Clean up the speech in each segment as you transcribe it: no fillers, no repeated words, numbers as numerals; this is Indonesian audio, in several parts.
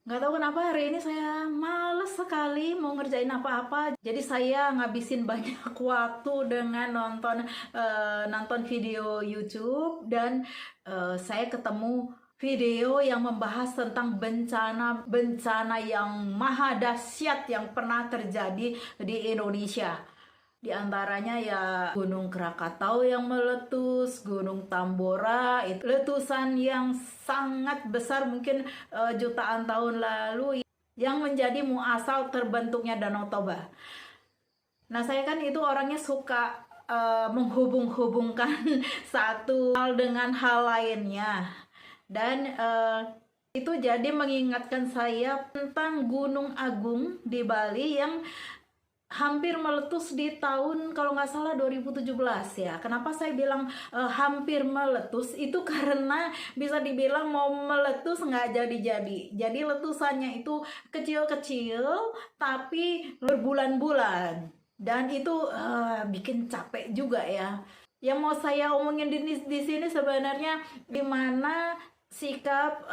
Nggak tahu kenapa hari ini saya males sekali mau ngerjain apa-apa. Jadi saya ngabisin banyak waktu dengan nonton video YouTube dan saya ketemu video yang membahas tentang bencana yang maha dahsyat yang pernah terjadi di Indonesia. Di antaranya ya Gunung Krakatau yang meletus, Gunung Tambora, itu letusan yang sangat besar mungkin jutaan tahun lalu yang menjadi muasal terbentuknya Danau Toba. Nah, saya kan itu orangnya suka menghubung-hubungkan satu hal dengan hal lainnya. Dan itu jadi mengingatkan saya tentang Gunung Agung di Bali yang hampir meletus di tahun kalau nggak salah 2017 ya. Kenapa saya bilang hampir meletus? Itu karena bisa dibilang mau meletus nggak jadi-jadi. Jadi letusannya itu kecil-kecil tapi berbulan-bulan dan itu bikin capek juga ya. Yang mau saya omongin di sini sebenarnya gimana sikap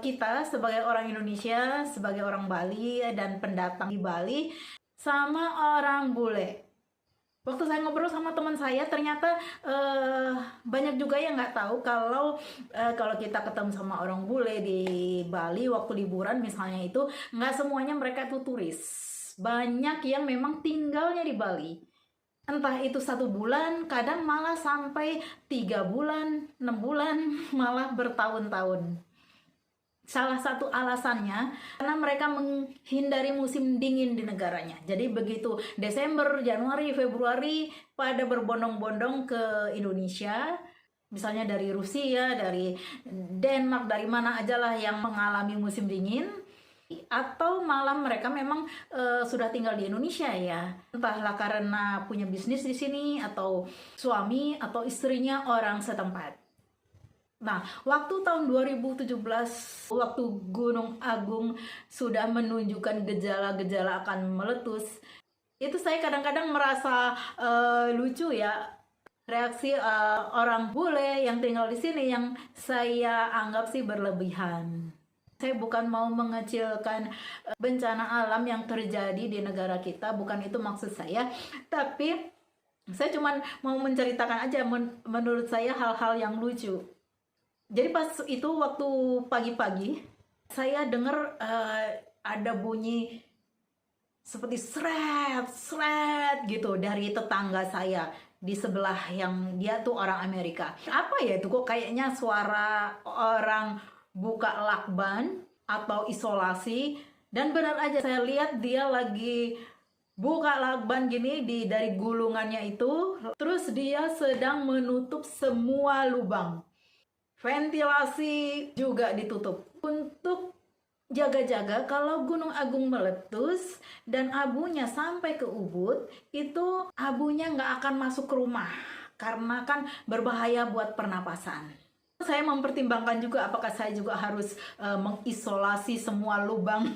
kita sebagai orang Indonesia, sebagai orang Bali dan pendatang di Bali sama orang bule. Waktu saya ngobrol sama teman saya, ternyata banyak juga yang nggak tahu kalau kita ketemu sama orang bule di Bali waktu liburan misalnya itu nggak semuanya mereka itu turis. Banyak yang memang tinggalnya di Bali. Entah itu 1 bulan, kadang malah sampai 3 bulan, 6 bulan, malah bertahun-tahun. Salah satu alasannya karena mereka menghindari musim dingin di negaranya. Jadi begitu Desember, Januari, Februari pada berbondong-bondong ke Indonesia, misalnya dari Rusia, dari Denmark, dari mana aja lah yang mengalami musim dingin, atau malah mereka memang sudah tinggal di Indonesia ya, entahlah karena punya bisnis di sini atau suami atau istrinya orang setempat. Nah, waktu tahun 2017, waktu Gunung Agung sudah menunjukkan gejala-gejala akan meletus, itu saya kadang-kadang merasa lucu ya, reaksi orang bule yang tinggal di sini yang saya anggap sih berlebihan. Saya bukan mau mengecilkan bencana alam yang terjadi di negara kita, bukan itu maksud saya, tapi saya cuma mau menceritakan aja menurut saya hal-hal yang lucu. Jadi pas itu waktu pagi-pagi saya dengar ada bunyi seperti seret seret gitu dari tetangga saya di sebelah yang dia tuh orang Amerika. Apa ya itu kok kayaknya suara orang buka lakban atau isolasi, dan benar aja saya lihat dia lagi buka lakban gini dari gulungannya itu, terus dia sedang menutup semua lubang. Ventilasi juga ditutup untuk jaga-jaga kalau Gunung Agung meletus dan abunya sampai ke Ubud, itu abunya nggak akan masuk ke rumah karena kan berbahaya buat pernapasan. Saya mempertimbangkan juga apakah saya juga harus mengisolasi semua lubang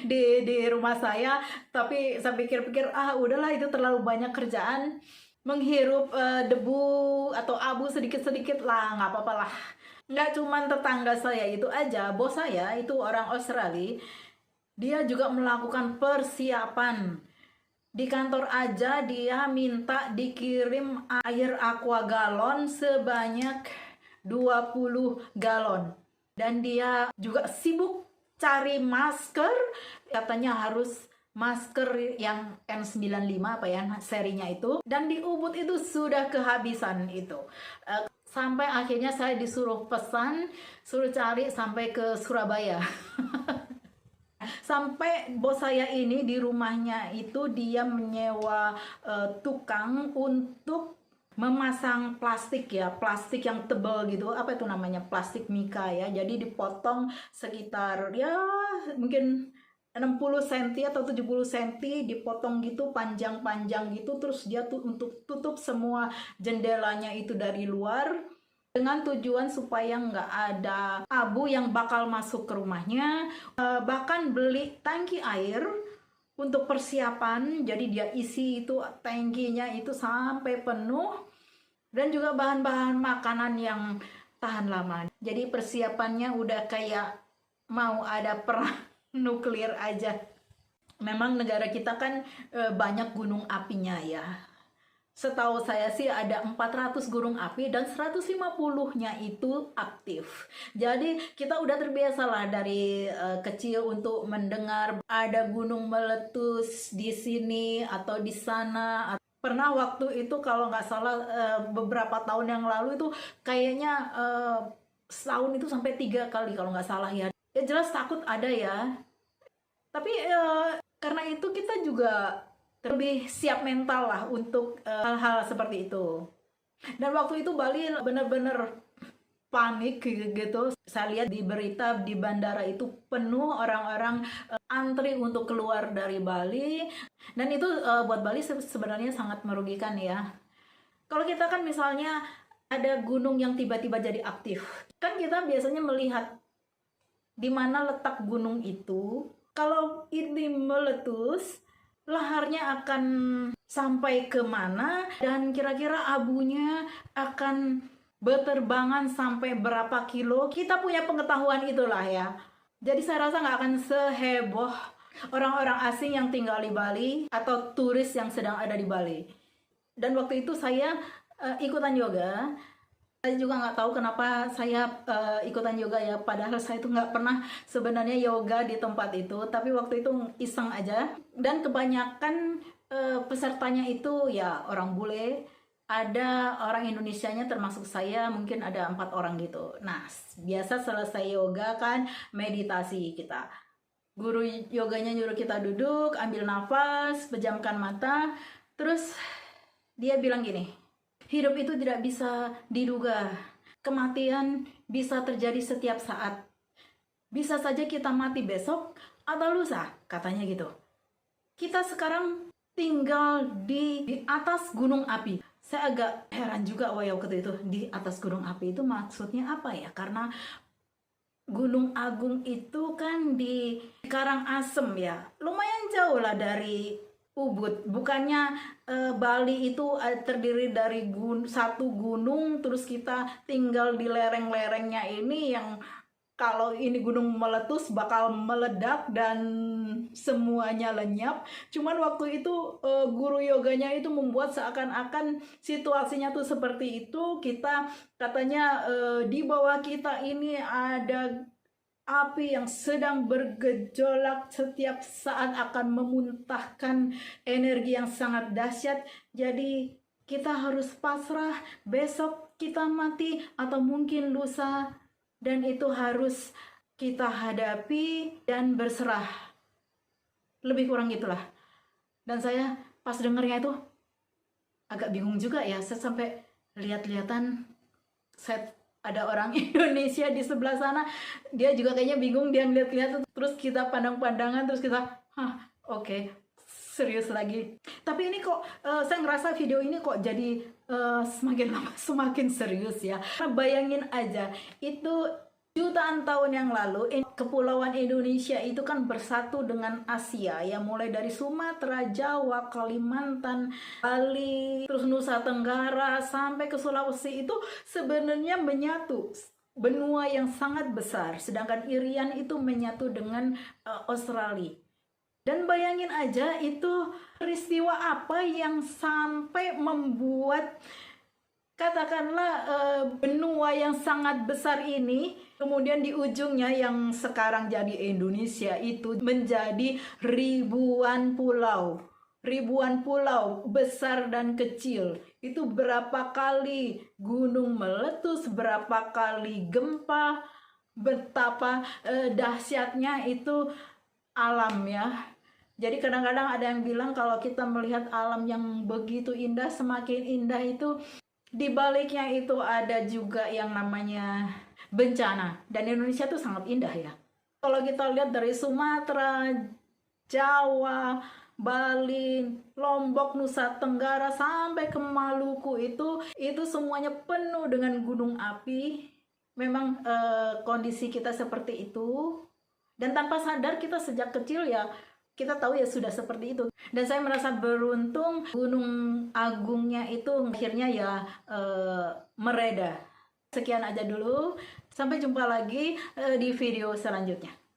di rumah saya, tapi saya pikir-pikir udahlah itu terlalu banyak kerjaan, menghirup debu atau abu sedikit-sedikit lah, nggak apa-apa lah. Nggak cuma tetangga saya itu aja, bos saya itu orang Australia, dia juga melakukan persiapan. Di kantor aja dia minta dikirim air aqua galon sebanyak 20 galon. Dan dia juga sibuk cari masker, katanya harus masker yang N95 apa ya serinya itu, dan di Ubud itu sudah kehabisan itu. Sampai akhirnya saya disuruh pesan, suruh cari sampai ke Surabaya. Sampai bos saya ini di rumahnya itu dia menyewa tukang untuk memasang plastik ya, plastik yang tebal gitu, apa itu namanya, plastik mika ya, jadi dipotong sekitar ya mungkin 60 cm atau 70 cm, dipotong gitu panjang-panjang gitu, terus dia tuh untuk tutup semua jendelanya itu dari luar dengan tujuan supaya nggak ada abu yang bakal masuk ke rumahnya. Bahkan beli tangki air untuk persiapan, jadi dia isi itu tangkinya itu sampai penuh, dan juga bahan-bahan makanan yang tahan lama. Jadi persiapannya udah kayak mau ada perang nuklir aja. Memang negara kita kan banyak gunung apinya ya. Setahu saya sih ada 400 gunung api dan 150-nya itu aktif. Jadi kita udah terbiasa lah dari kecil untuk mendengar ada gunung meletus di sini atau di sana. Pernah waktu itu kalau nggak salah beberapa tahun yang lalu itu kayaknya setahun itu sampai 3 kali kalau nggak salah ya. Ya jelas takut ada ya. Tapi karena itu kita juga lebih siap mental lah untuk hal-hal seperti itu. Dan waktu itu Bali bener-bener panik gitu. Saya lihat di berita di bandara itu penuh orang-orang antri untuk keluar dari Bali. Dan itu buat Bali sebenarnya sangat merugikan ya. Kalau kita kan misalnya ada gunung yang tiba-tiba jadi aktif, kan kita biasanya melihat di mana letak gunung itu. Kalau ini meletus, laharnya akan sampai kemana dan kira-kira abunya akan berterbangan sampai berapa kilo. Kita punya pengetahuan itulah ya. Jadi saya rasa nggak akan seheboh orang-orang asing yang tinggal di Bali atau turis yang sedang ada di Bali. Dan waktu itu saya ikutan yoga. Saya juga nggak tahu kenapa saya ikutan yoga ya, padahal saya itu nggak pernah sebenarnya yoga di tempat itu, tapi waktu itu iseng aja. Dan kebanyakan pesertanya itu ya orang bule, ada orang Indonesianya termasuk saya, mungkin ada 4 orang gitu. Nah, biasa selesai yoga kan meditasi kita. Guru yoganya nyuruh kita duduk, ambil nafas, pejamkan mata, terus dia bilang gini, hidup itu tidak bisa diduga. Kematian bisa terjadi setiap saat. Bisa saja kita mati besok atau lusa, katanya gitu. Kita sekarang tinggal di atas gunung api. Saya agak heran juga waktu itu, di atas gunung api itu maksudnya apa ya? Karena Gunung Agung itu kan di Karangasem ya. Lumayan jauh lah dari Ubud. Bukannya Bali itu terdiri dari satu gunung, terus kita tinggal di lereng-lerengnya ini yang kalau ini gunung meletus bakal meledak dan semuanya lenyap. Cuman waktu itu guru yoganya itu membuat seakan-akan situasinya tuh seperti itu. Kita katanya di bawah kita ini ada api yang sedang bergejolak, setiap saat akan memuntahkan energi yang sangat dahsyat. Jadi kita harus pasrah, besok kita mati atau mungkin lusa, dan itu harus kita hadapi dan berserah. Lebih kurang gitulah. Dan saya pas dengernya itu agak bingung juga ya. Saya sampai lihat-lihatan, saya ada orang Indonesia di sebelah sana, dia juga kayaknya bingung, dia ngeliat-lihat, terus kita pandang-pandangan, terus kita oke, serius lagi. Tapi ini kok saya ngerasa video ini kok jadi semakin lama semakin serius ya. Bayangin aja, itu jutaan tahun yang lalu kepulauan Indonesia itu kan bersatu dengan Asia ya, mulai dari Sumatera, Jawa, Kalimantan, Bali, terus Nusa Tenggara sampai ke Sulawesi, itu sebenarnya menyatu benua yang sangat besar, sedangkan Irian itu menyatu dengan Australia. Dan bayangin aja itu peristiwa apa yang sampai membuat katakanlah benua yang sangat besar ini, kemudian di ujungnya yang sekarang jadi Indonesia itu menjadi ribuan pulau. Ribuan pulau besar dan kecil. Itu berapa kali gunung meletus, berapa kali gempa, betapa dahsyatnya itu alam ya. Jadi kadang-kadang ada yang bilang kalau kita melihat alam yang begitu indah, semakin indah itu di baliknya itu ada juga yang namanya bencana. Dan Indonesia tuh sangat indah ya. Kalau kita lihat dari Sumatera, Jawa, Bali, Lombok, Nusa Tenggara sampai ke Maluku itu semuanya penuh dengan gunung api. Memang kondisi kita seperti itu. Dan tanpa sadar kita sejak kecil ya, kita tahu ya sudah seperti itu. Dan saya merasa beruntung Gunung Agungnya itu akhirnya ya mereda. Sekian aja dulu. Sampai jumpa lagi di video selanjutnya.